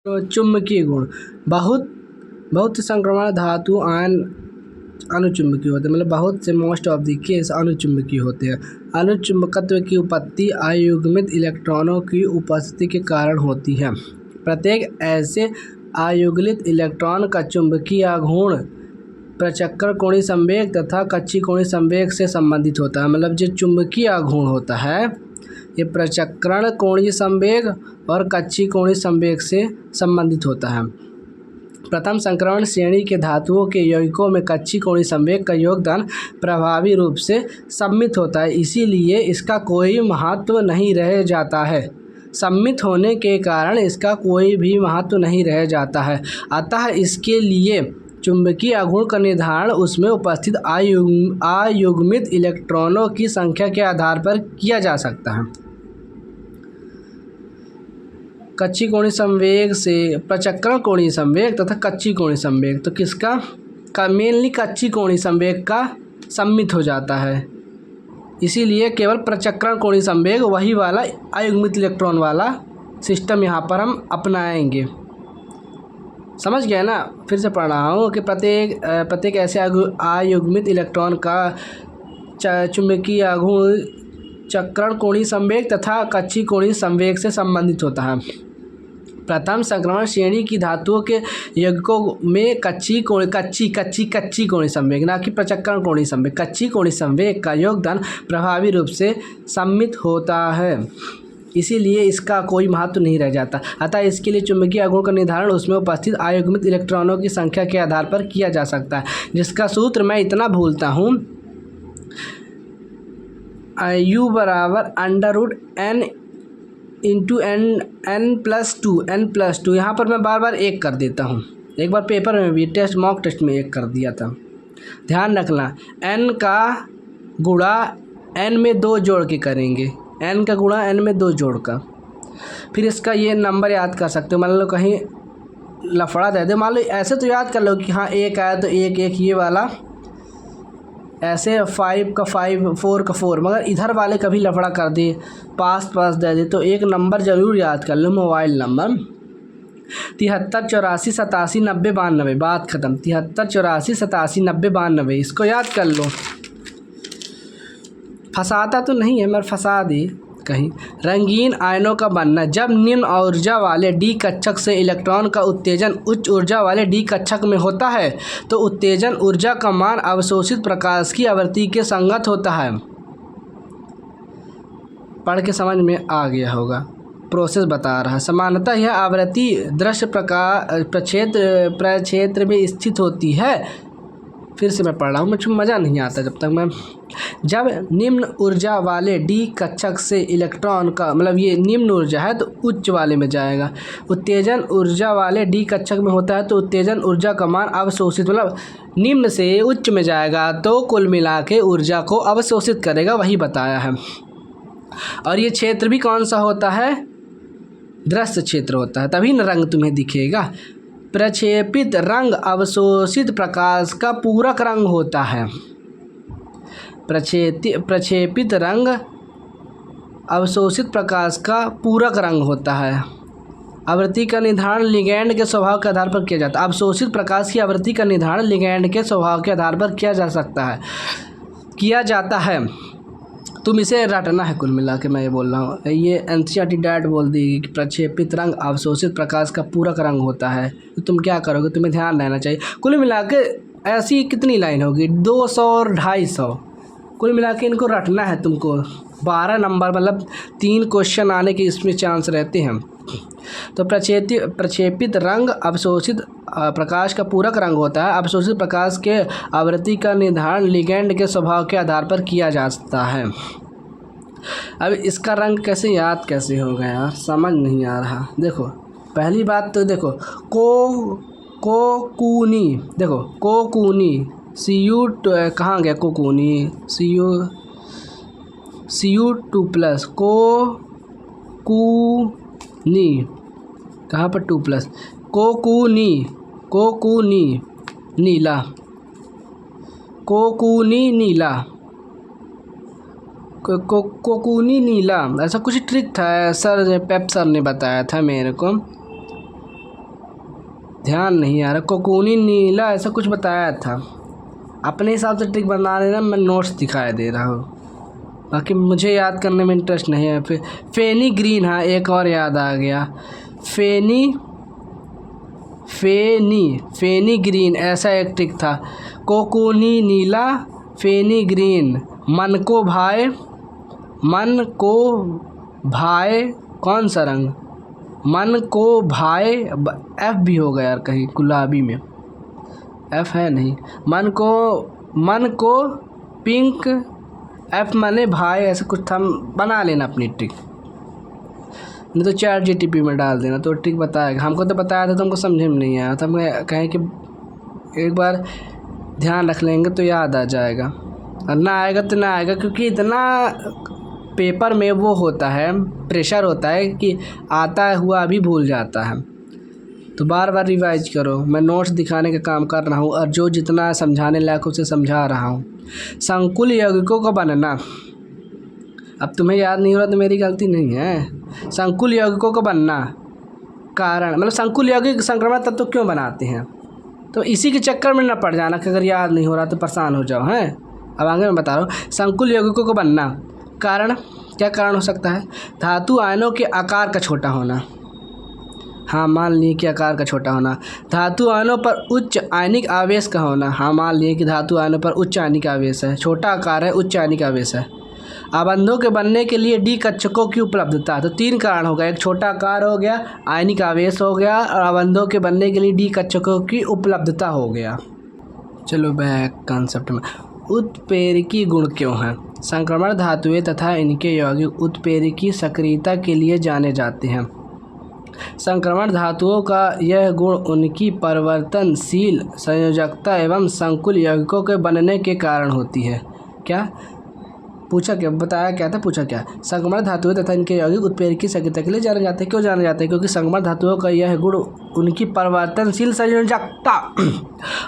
चुंबकीय गुण बहुत बहुत से संक्रमण धातु आयन अनुचुंबकीय होते हैं, मतलब बहुत से मोस्ट ऑफ द केस अनुचुंबकीय होते हैं। अनुचुंबकत्व की उत्पत्ति अयुग्मित इलेक्ट्रॉनों की उपस्थिति के कारण होती है। प्रत्येक ऐसे अयुग्मित इलेक्ट्रॉन का चुंबकीय आघूर्ण प्रचक्रण कोणीय संवेग तथा कक्षीय कोणीय संवेग से संबंधित होता है। मतलब जो चुंबकीय आघूर्ण होता है ये प्रचक्रण कोणीय संवेग और कक्षीय कोणीय संवेग से संबंधित होता है। प्रथम संक्रमण श्रेणी के धातुओं के यौगिकों में कक्षीय कोणीय संवेग का योगदान प्रभावी रूप से सम्मित होता है, इसीलिए इसका कोई महत्व नहीं रह जाता है। सम्मित होने के कारण इसका कोई भी महत्व नहीं रह जाता है। अतः इसके लिए चुंबकीय आघूर्ण का निर्धारण उसमें उपस्थित अयुग्मित इलेक्ट्रॉनों की संख्या के आधार पर किया जा सकता है। कक्षीय कोणीय संवेग से प्रचक्रण कोणीय संवेग तथा कक्षीय कोणीय संवेग, तो किसका मेनली कक्षीय कोणीय संवेग का सम्मित हो जाता है, इसीलिए केवल प्रचक्रण कोणीय संवेग वही वाला अयुग्मित इलेक्ट्रॉन वाला सिस्टम यहाँ पर हम अपनाएंगे। समझ गए ना? फिर से पढ़ रहा हूँ कि प्रत्येक ऐसे अयुग्मित इलेक्ट्रॉन का चुंबकीय आघूर्ण चक्रण कोणीय संवेग तथा कक्षीय कोणीय संवेग से संबंधित होता है। प्रथम संक्रमण श्रेणी की धातुओं के यौगिकों में कक्षीय कोणीय संवेग, ना कि प्रचक्रण कोणीय संवेग, कक्षीय कोणीय संवेग का योगदान प्रभावी रूप से सम्मित होता है, इसीलिए इसका कोई महत्व नहीं रह जाता। अतः इसके लिए चुंबकीय आघूर्ण का निर्धारण उसमें उपस्थित अयुग्मित इलेक्ट्रॉनों की संख्या के आधार पर किया जा सकता है, जिसका सूत्र मैं इतना भूलता हूँ, U बराबर √n इंटू n+2 यहाँ पर मैं बार बार एक कर देता हूँ। एक बार पेपर में भी मॉक टेस्ट में एक कर दिया था। ध्यान रखना, n का गुणा n में 2 जोड़ के करेंगे, n का गुणा n में 2 जोड़ का। फिर इसका ये नंबर याद कर सकते हो। मान लो कहीं लफड़ा दे दे, मान लो ऐसे तो याद कर लो कि हाँ एक आया तो एक ये वाला, ऐसे 5 का 5 4 का 4, मगर इधर वाले कभी लफड़ा कर दे, पास दे दे, तो एक नंबर ज़रूर याद कर लो, मोबाइल नंबर 73 84 87 90 92। बात ख़त्म। 73 84 87 90 92, इसको याद कर लो। फंसाता तो नहीं है, मगर फंसा दे कहीं। रंगीन आयनों का बनना, जब निम्न ऊर्जा वाले डी कक्षक से इलेक्ट्रॉन का उत्तेजन उच्च ऊर्जा वाले डी कक्षक में होता है तो उत्तेजन ऊर्जा का मान अवशोषित प्रकाश की आवृत्ति के संगत होता है। पढ़ के समझ में आ गया होगा, प्रोसेस बता रहा है। सामान्यतः यह आवृत्ति दृश्य प्रक्षेत्र में स्थित होती है। फिर से मैं पढ़ रहा हूँ, मुझे मज़ा नहीं आता जब तक मैं। जब निम्न ऊर्जा वाले डी कक्षक से इलेक्ट्रॉन का, मतलब ये निम्न ऊर्जा है तो उच्च वाले में जाएगा, उत्तेजन ऊर्जा वाले डी कक्षक में होता है तो उत्तेजन ऊर्जा का मान अवशोषित, मतलब निम्न से उच्च में जाएगा तो कुल मिला के ऊर्जा को अवशोषित करेगा, वही बताया है। और ये क्षेत्र भी कौन सा होता है? दृश्य क्षेत्र होता है, तभी न रंग तुम्हें दिखेगा। प्रक्षेपित रंग अवशोषित प्रकाश का पूरक रंग होता है। प्रक्षेपित रंग अवशोषित प्रकाश का पूरक रंग होता है। आवृत्ति का निर्धारण लिगैंड के स्वभाव के आधार पर किया जाता है। अवशोषित प्रकाश की आवृत्ति का निर्धारण लिगैंड के स्वभाव के आधार पर किया जाता है। तुम इसे रटना है, कुल मिला के मैं ये बोल रहा हूँ। ये एनसीईआरटी डायरेक्ट बोल देगी कि प्रक्षेपित रंग अवशोषित प्रकाश का पूरक रंग होता है, तो तुम क्या करोगे? तुम्हें ध्यान रहना चाहिए। कुल मिला के ऐसी कितनी लाइन होगी? 200 और 250। कुल मिला के इनको रटना है तुमको। 12 नंबर, मतलब 3 क्वेश्चन आने के इसमें चांस रहते हैं। तो प्रक्षेपित रंग अवशोषित प्रकाश का पूरक रंग होता है। अवशोषित प्रकाश के आवृत्ति का निर्धारण लिगैंड के स्वभाव के आधार पर किया जा सकता है। अब इसका रंग कैसे होगा यार, समझ नहीं आ रहा। देखो पहली बात तो देखो कोकूनी, देखो कोकूनी Cu कहाँ गया? कोकूनी Cu2+ कोकूनी कहाँ पर 2+? कोकूनी नीला, कोकूनी नीला, ऐसा कुछ ट्रिक था सर, पेप सर ने बताया था मेरे को। ध्यान नहीं आ रहा। कोकूनी नीला ऐसा कुछ बताया था। अपने हिसाब से ट्रिक बना लेना, मैं नोट्स दिखाई दे रहा हूँ, बाकी मुझे याद करने में इंटरेस्ट नहीं है। फिर फेनी ग्रीन, हाँ एक और याद आ गया, फेनी ग्रीन ऐसा एक ट्रिक था। कोकूनी नीला, फेनी ग्रीन, मन को भाए कौन सा रंग, मन को भाए एफ भी होगा यार कहीं, गुलाबी में एफ है नहीं, मन को पिंक, एफ माने भाई, ऐसा कुछ था। बना लेना अपनी ट्रिक, नहीं तो ChatGPT में डाल देना तो ट्रिक बताएगा। हमको तो बताया था, तुमको समझ में नहीं आया था। मैं कहें कि एक बार ध्यान रख लेंगे तो याद आ जाएगा, और ना आएगा तो ना आएगा, क्योंकि इतना पेपर में वो होता है, प्रेशर होता है कि आता हुआ भी भूल जाता है। तो बार बार रिवाइज करो। मैं नोट्स दिखाने का काम कर रहा हूँ, और जो जितना समझाने लायक उसे समझा रहा हूँ। संकुल यौगिकों का बनना, अब तुम्हें याद नहीं हो रहा तो मेरी गलती नहीं है। संकुल यौगिकों का बनना, कारण मतलब संकुल यौगिक संक्रमण तत्व तो क्यों बनाते हैं, तो इसी के चक्कर में न पड़ जाना कि अगर याद नहीं हो रहा तो परेशान हो जाओ। हैं, अब आगे मैं बता रहा हूँ। संकुल यौगिकों का बनना, कारण क्या कारण हो सकता है? धातु आयनों के आकार का छोटा होना, हाँ मान लिए कि आकार का छोटा होना। धातु आयनों पर उच्च आयनिक आवेश का होना, हाँ मान लिए कि धातु आयनों पर उच्च आयनिक आवेश है, छोटा आकार है, उच्च आयनिक आवेश है। आबंधों के बनने के लिए डी कक्षकों की उपलब्धता, तो 3 कारण हो गए, एक छोटा आकार हो गया, आयनिक आवेश हो गया, और आबंधों के बनने के लिए डी कक्षकों की उपलब्धता हो गया। चलो बैक कॉन्सेप्ट में। उत्प्रेरकी गुण क्यों हैं? संक्रमण धातुएं तथा इनके यौगिक उत्प्रेरकी सक्रियता के लिए जाने जाते हैं। संक्रमण धातुओं का यह गुण उनकी परिवर्तनशील संयोजकता एवं संकुल यौगिकों के बनने के कारण होती है। क्या पूछा, क्या बताया, क्या था, पूछा क्या? संक्रमण धातुएं तथा इनके यौगिक उत्प्रेरकी सक्रियता के लिए जाने जाते हैं। क्यों जाने जाते हैं? क्योंकि संक्रमण धातुओं का यह गुण उनकी परिवर्तनशील संयोजकता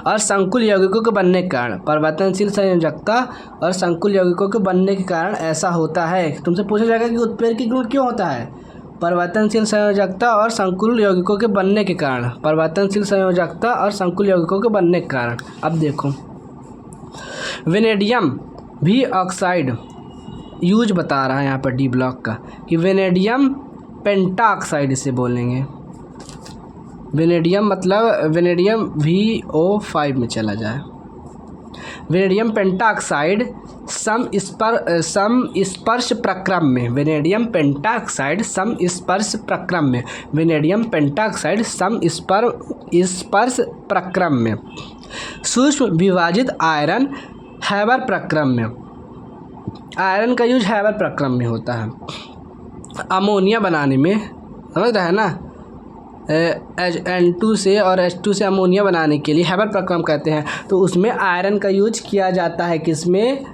और संकुल यौगिकों के बनने के कारण, परिवर्तनशील संयोजकता और संकुल यौगिकों के बनने के कारण ऐसा होता है। तुमसे पूछा जाएगा कि उत्प्रेरकी गुण क्यों होता है? परिवर्तनशील संयोजकता और संकुल यौगिकों के बनने के कारण, परिवर्तनशील संयोजकता और संकुल यौगिकों के बनने के कारण। अब देखो, वेनेडियम भी ऑक्साइड यूज बता रहा है यहाँ पर डी ब्लॉक का, कि वेनेडियम पेंटाऑक्साइड इसे बोलेंगे। वेनेडियम मतलब वेनेडियम VO5 में चला जाए। वेनेडियम पेंटाऑक्साइड समस्पर्श प्रक्रम में, वेनेडियम पेंटाऑक्साइड समस्पर्श प्रक्रम में, वेनेडियम पेंटाऑक्साइड समस्पर्श प्रक्रम में, सूक्ष्म विभाजित आयरन हैबर प्रक्रम में, आयरन का यूज हैबर प्रक्रम में होता है। अमोनिया बनाने में, समझ रहे हैं ना, N2 से और H2 से अमोनिया बनाने के लिए हैबर प्रक्रम कहते हैं। तो उसमें आयरन का यूज किया जाता है, किसमें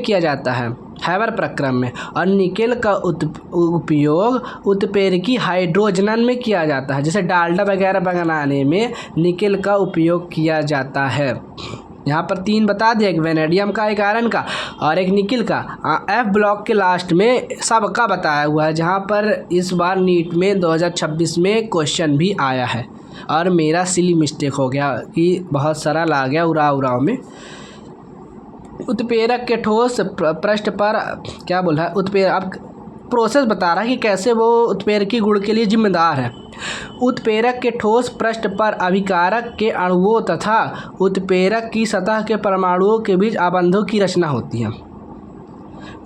किया जाता है? हैबर प्रक्रम में। और निकेल का उपयोग उत्प्रेरकी हाइड्रोजनन में किया जाता है, जैसे डाल्डा वगैरह बनाने में निकेल का उपयोग किया जाता है। यहाँ पर 3 बता दिया, एक वेनेडियम का, एक आयरन का और एक निकिल का। F ब्लॉक के लास्ट में सबका बताया हुआ है, जहाँ पर इस बार नीट में 2026 में क्वेश्चन भी आया है। और मेरा सिली मिस्टेक हो गया कि बहुत सरल आ गया उड़ाव में। उत्प्रेरक के ठोस पृष्ठ पर क्या बोला है? उत्प्रेरक अब प्रोसेस बता रहा है कि कैसे वो उत्प्रेरकी गुण के लिए जिम्मेदार है। उत्प्रेरक के ठोस पृष्ठ पर अभिकारक के अणुओं तथा उत्प्रेरक की सतह के परमाणुओं के बीच आबंधों की रचना होती है।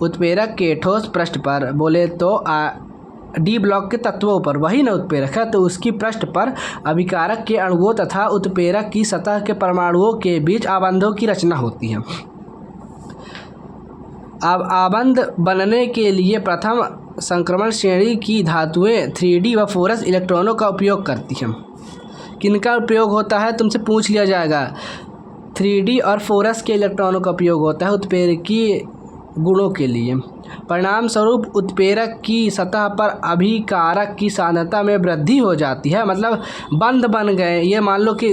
उत्प्रेरक के ठोस पृष्ठ पर बोले तो डी ब्लॉक के तत्वों पर, वही न उत्प्रेरक है, तो उसकी पृष्ठ पर अभिकारक के अणुओं तथा उत्प्रेरक की सतह के परमाणुओं के बीच आबंधों की रचना होती है। अब आबंध बनने के लिए प्रथम संक्रमण श्रेणी की धातुएं 3D व 4s इलेक्ट्रॉनों का उपयोग करती हैं। किनका उपयोग होता है? तुमसे पूछ लिया जाएगा। 3D और 4s के इलेक्ट्रॉनों का उपयोग होता है उत्प्रेरकी गुणों के लिए। परिणाम स्वरूप उत्प्रेरक की सतह पर अभिकारक की सांद्रता में वृद्धि हो जाती है, मतलब बंध बन गए। ये मान लो कि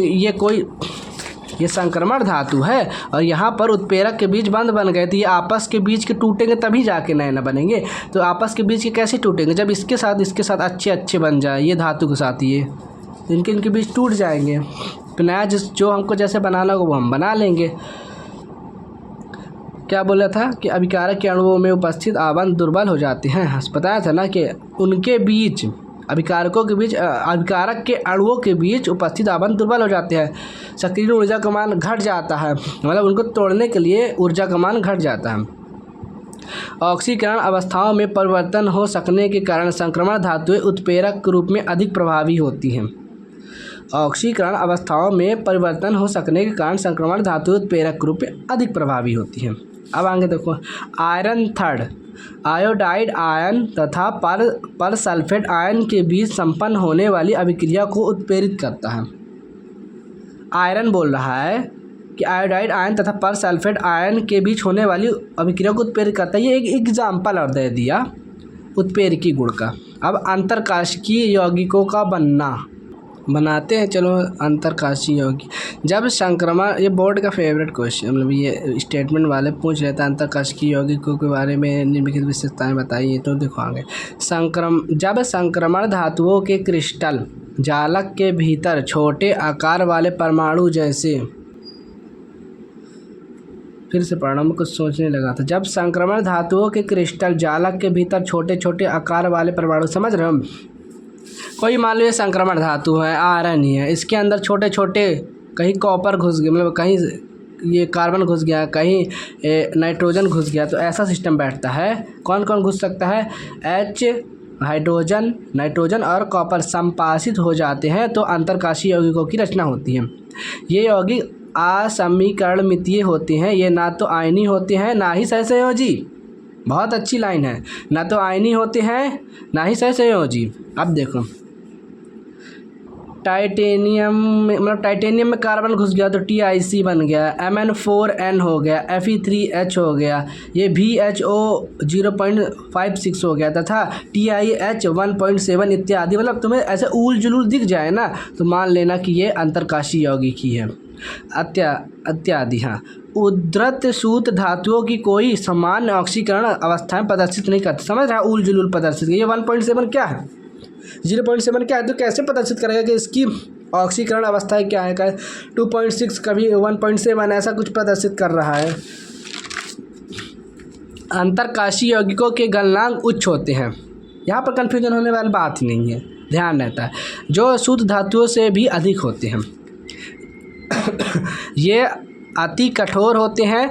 ये संक्रमण धातु है और यहाँ पर उत्प्रेरक के बीच बंध बन गए, तो ये आपस के बीच के टूटेंगे तभी जाके नए न बनेंगे। तो आपस के बीच के कैसे टूटेंगे? जब इसके साथ अच्छे बन जाए, ये धातु के साथ ये तो इनके बीच टूट जाएंगे, तो नया जो हमको जैसे बनाना होगा वो हम बना लेंगे। क्या बोला था कि अभिकारक के अणुओं में उपस्थित आबंध दुर्बल हो जाते हैं। बताया था ना कि उनके बीच अभिकारक के अणुओं के बीच उपस्थित आबंध दुर्बल हो जाते हैं, सक्रिय ऊर्जा का मान घट जाता है, मतलब उनको तोड़ने के लिए ऊर्जा का मान घट जाता है। ऑक्सीकरण अवस्थाओं में परिवर्तन हो सकने के कारण संक्रमण धातुएं उत्प्रेरक के रूप में अधिक प्रभावी होती हैं। ऑक्सीकरण अवस्थाओं में परिवर्तन हो सकने के कारण संक्रमण धातुएं उत्प्रेरक के रूप में अधिक प्रभावी होती हैं। अब आगे देखो, आयरन थर्ड आयोडाइड आयन तथा पर सल्फेट आयन के बीच संपन्न होने वाली अभिक्रिया को उत्प्रेरित करता है। आयरन बोल रहा है कि आयोडाइड आयन तथा पर सल्फेट आयन के बीच होने वाली अभिक्रिया को उत्प्रेरित करता है। ये एक एग्जाम्पल और दे दिया उत्प्रेरकी गुण का। अब अंतरकाशिकीय यौगिकों का बनाते हैं। चलो, अंतरकाशीय यौगिक, जब संक्रमण, ये बोर्ड का फेवरेट क्वेश्चन, मतलब ये स्टेटमेंट वाले पूछ लेते हैं अंतरकाशिकीय यौगिकों के बारे में निम्नलिखित विशेषताएं बताइए, तो देखो आगे। जब संक्रमण धातुओं के क्रिस्टल जालक के भीतर छोटे आकार वाले परमाणु जैसे, फिर से पढ़ना, मैं कुछ सोचने लगा था। जब संक्रमण धातुओं के क्रिस्टल जालक के भीतर छोटे छोटे आकार वाले परमाणु, समझ रहे हो, कोई मान लो ये संक्रमण धातु है, आयरन ही है, इसके अंदर छोटे छोटे, कहीं कॉपर घुस गया, मतलब कहीं ये कार्बन घुस गया, कहीं नाइट्रोजन घुस गया, तो ऐसा सिस्टम बैठता है। कौन कौन घुस सकता है? हाइड्रोजन, नाइट्रोजन और कॉपर संपाशित हो जाते हैं, तो अंतरकाशीय यौगिकों की रचना होती है। ये यौगिक असमीकरणमितीय होते हैं। ये ना तो आयनीय होते हैं ना ही सहसंयोजी। बहुत अच्छी लाइन है, ना तो आयनीय होते हैं ना ही सहसंयोजी। अब देखो, टाइटेनियम में कार्बन घुस गया तो TiC बन गया, Mn4n हो गया, Fe3H हो गया, ये VHO 0.56 हो गया तथा TiH 1.7 इत्यादि। मतलब तुम्हें ऐसे ऊल जुलूल दिख जाए ना तो मान लेना कि ये अंतरकाशीय यौगिक ही है। इत्यादि। हाँ, उद्धृत सूत धातुओं की कोई सामान्य ऑक्सीकरण अवस्थाएं प्रदर्शित नहीं करती। समझ रहा है, ऊल जुलूल प्रदर्शित। ये 1.7 क्या है, 0.7 क्या है, तो कैसे प्रदर्शित करेगा कि इसकी ऑक्सीकरण अवस्थाएं क्या है? 2.6, कभी 1.7, ऐसा कुछ प्रदर्शित कर रहा है। अंतरकाशीय यौगिकों के गलनांक उच्च होते हैं। यहाँ पर कन्फ्यूजन होने वाली बात ही नहीं है, ध्यान रहता है, जो शुद्ध धातुओं से भी अधिक होते हैं। ये अति कठोर होते हैं,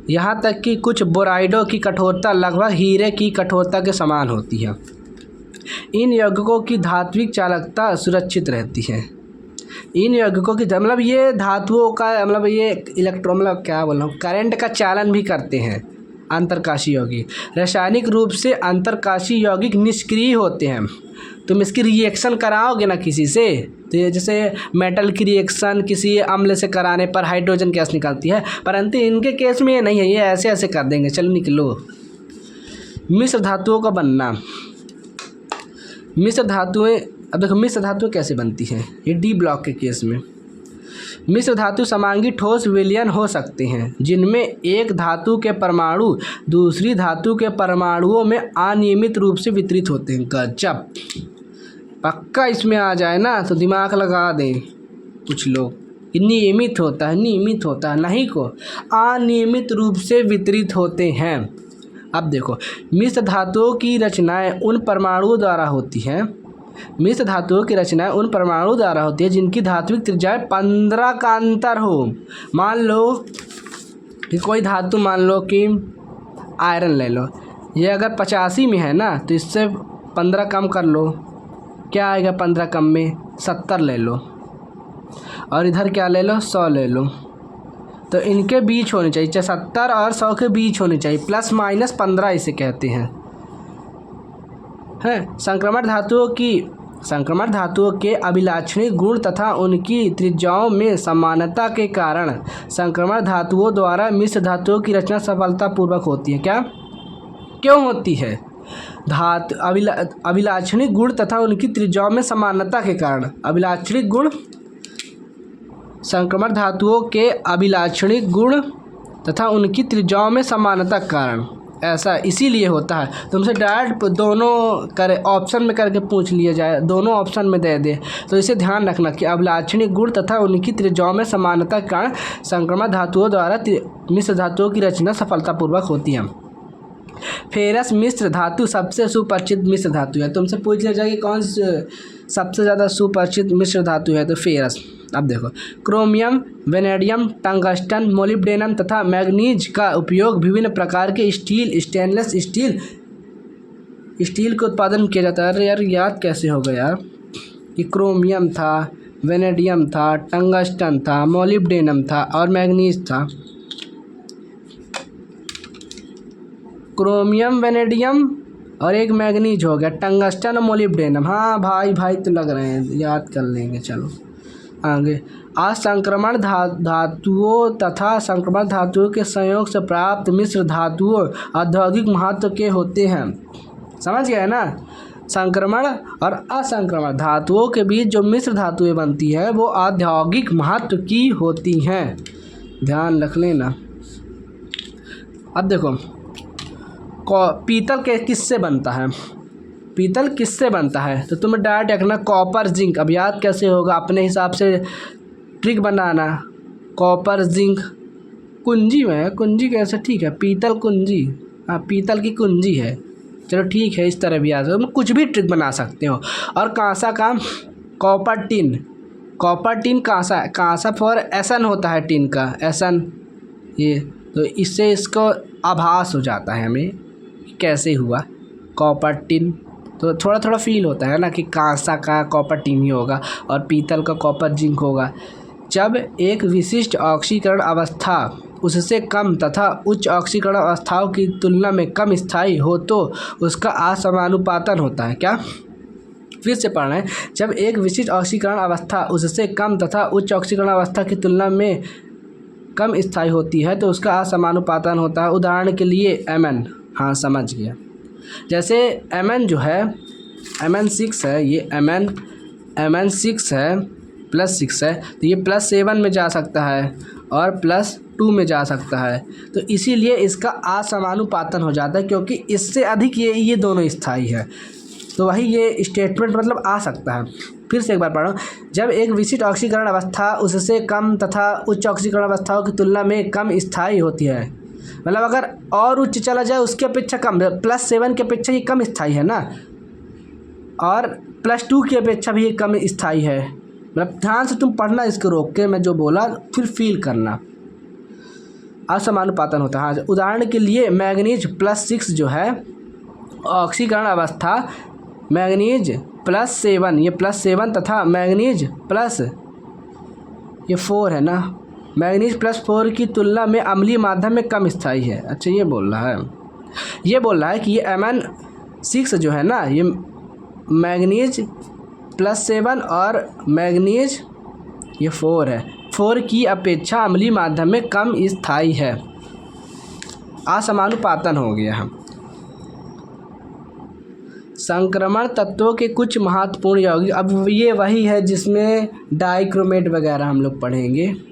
यहाँ तक कि कुछ बोराइडों की कठोरता लगभग हीरे की कठोरता के समान होती है। इन यौगिकों की धात्विक चालकता सुरक्षित रहती है। इन यौगिकों की मतलब ये धातुओं का, मतलब ये इलेक्ट्रॉन, मतलब क्या बोल रहा हूँ, करंट का चालन भी करते हैं अंतरकाशीय यौगिक। रासायनिक रूप से अंतरकाशीय यौगिक निष्क्रिय होते हैं। तुम इसकी रिएक्शन कराओगे ना किसी से, तो ये जैसे मेटल की रिएक्शन किसी अम्ल से कराने पर हाइड्रोजन गैस निकलती है, परंतु इनके केस में ये नहीं है, ये ऐसे ऐसे कर देंगे। चलो निकलो। मिश्र धातुओं का बनना। मिश्र धातुएं, अब देखो मिश्र धातुएं कैसे बनती हैं। ये डी ब्लॉक के केस में मिश्र धातु समांगी ठोस विलयन हो सकते हैं, जिनमें एक धातु के परमाणु दूसरी धातु के परमाणुओं में अनियमित रूप से वितरित होते हैं। गजब, पक्का इसमें आ जाए ना तो दिमाग लगा दें कुछ लोग। नियमित होता है, नियमित होता है, नहीं को अनियमित रूप से वितरित होते हैं। अब देखो, मिश्र धातुओं की रचनाएं उन परमाणुओं द्वारा होती हैं। मिश्र धातुओं की रचनाएं उन परमाणु द्वारा होती है जिनकी धात्विक त्रिज्या 15 का अंतर हो। मान लो कि कोई धातु, मान लो कि आयरन ले लो, ये अगर 85 में है ना तो इससे 15 कम कर लो, क्या आएगा 15 कम में? 70 ले लो, और इधर क्या ले लो? 100 ले लो। तो इनके बीच होने चाहिए, 70 और 100 के बीच होने चाहिए, प्लस माइनस 15 इसे कहते हैं। संक्रमण धातुओं के अभिलाक्षणिक गुण तथा उनकी त्रिज्याओं में समानता के कारण संक्रमण धातुओं द्वारा मिश्र धातुओं की रचना सफलतापूर्वक होती है। क्या क्यों होती है? अभिलाक्षणिक गुण तथा उनकी त्रिज्याओं में समानता के कारण। अभिलाक्षणिक गुण, संक्रमण धातुओं के अभिलाक्षणिक गुण तथा उनकी त्रिज्याओं में समानता के कारण ऐसा इसीलिए होता है। तुमसे डायरेक्ट दोनों करे ऑप्शन में करके पूछ लिया जाए, दोनों ऑप्शन में दे दे, तो इसे ध्यान रखना कि अभिलाक्षणिक गुण तथा उनकी त्रिज्याओं में समानता के कारण संक्रमण धातुओं द्वारा मिश्र धातुओं की रचना सफलतापूर्वक होती है। फेरस मिश्र धातु सबसे सुपरिचित मिश्र धातु है। तुमसे पूछ लिया जाए कि कौन सबसे ज़्यादा सुपरिचित मिश्र धातु है, तो फेरस। अब देखो, क्रोमियम, वेनेडियम, टंगस्टन, मोलिब्डेनम तथा मैग्नीज का उपयोग विभिन्न प्रकार के स्टील, स्टेनलेस स्टील के उत्पादन किया जाता है। अरे यार याद कैसे होगा यार, कि क्रोमियम था, वेनेडियम था, टंगस्टन था, मोलिब्डेनम था और मैग्नीज था। क्रोमियम, वेनेडियम और एक मैग्नीज हो गया, टंगस्टन और मोलिब्डेनम। हाँ भाई तो लग रहे हैं, याद कर लेंगे। चलो आगे, असंक्रमण धातुओं तथा संक्रमण धातुओं के संयोग से प्राप्त मिश्र धातुओं औद्योगिक महत्व के होते हैं। समझ गए ना? संक्रमण और असंक्रमण धातुओं के बीच जो मिश्र धातुएं बनती है वो औद्योगिक महत्व की होती हैं, ध्यान रख लेना। अब देखो, पीतल के किससे बनता है? पीतल किससे बनता है? तो तुम्हें डायरेक्ट रखना कॉपर जिंक। अब याद कैसे होगा, अपने हिसाब से ट्रिक बनाना। कॉपर जिंक कुंजी में है, कुंजी कैसे? ठीक है, पीतल कुंजी, हाँ पीतल की कुंजी है। चलो ठीक है, इस तरह भी याद हो, तुम कुछ भी ट्रिक बना सकते हो। और कांसा का copper tin, copper tin Kansa, Kansa for एसन होता है टिन का, एसन ये, तो इससे इसको आभास हो जाता है हमें कैसे हुआ कॉपर टिन। तो थोड़ा थोड़ा फील होता है ना कि कांसा का कॉपर टिन ही होगा और पीतल का कॉपर जिंक होगा। जब एक विशिष्ट ऑक्सीकरण अवस्था उससे कम तथा उच्च ऑक्सीकरण अवस्थाओं की तुलना में कम स्थायी हो तो उसका असमानुपातन होता है। क्या? फिर से पढ़ रहे हैं, जब एक विशिष्ट ऑक्सीकरण अवस्था उससे कम तथा उच्च ऑक्सीकरण अवस्था की तुलना में कम स्थायी होती है तो उसका असमानुपातन होता है। उदाहरण के लिए Mn, हाँ समझ गया। जैसे Mn जो है, Mn6 है, ये Mn6 है, +6 है, तो ये +7 में जा सकता है और +2 में जा सकता है, तो इसीलिए इसका असमानुपातन हो जाता है, क्योंकि इससे अधिक ये दोनों स्थायी है। तो वही ये स्टेटमेंट मतलब आ सकता है। फिर से एक बार पढ़ो, जब एक विशिष्ट ऑक्सीकरण अवस्था उससे कम तथा उच्च ऑक्सीकरण अवस्थाओं की तुलना में कम स्थायी होती है, मतलब अगर और उच्च चला जाए उसके अपेक्षा कम, +7 की अपेक्षा ये कम स्थायी है ना, और +2 की अपेक्षा भी ये कम स्थायी है। मतलब ध्यान से तुम पढ़ना, इसको रोक के मैं जो बोला फिर फील करना। असमानुपातन होता है। हाँ, उदाहरण के लिए मैग्नीज +6 जो है ऑक्सीकरण अवस्था, मैग्नीज +7, ये +7 तथा मैग्नीज ये 4 है ना, मैग्नीज +4 की तुलना में अम्लीय माध्यम में कम स्थायी है। अच्छा ये बोल रहा है कि ये Mn6 जो है ना, ये मैग्नीज +7 और मैग्नीज ये 4 है, 4 की अपेक्षा अम्लीय माध्यम में कम स्थायी है। असमानुपातन हो गया है। संक्रमण तत्वों के कुछ महत्वपूर्ण यौगिक, अब ये वही है जिसमें डाइक्रोमेट वगैरह हम लोग पढ़ेंगे।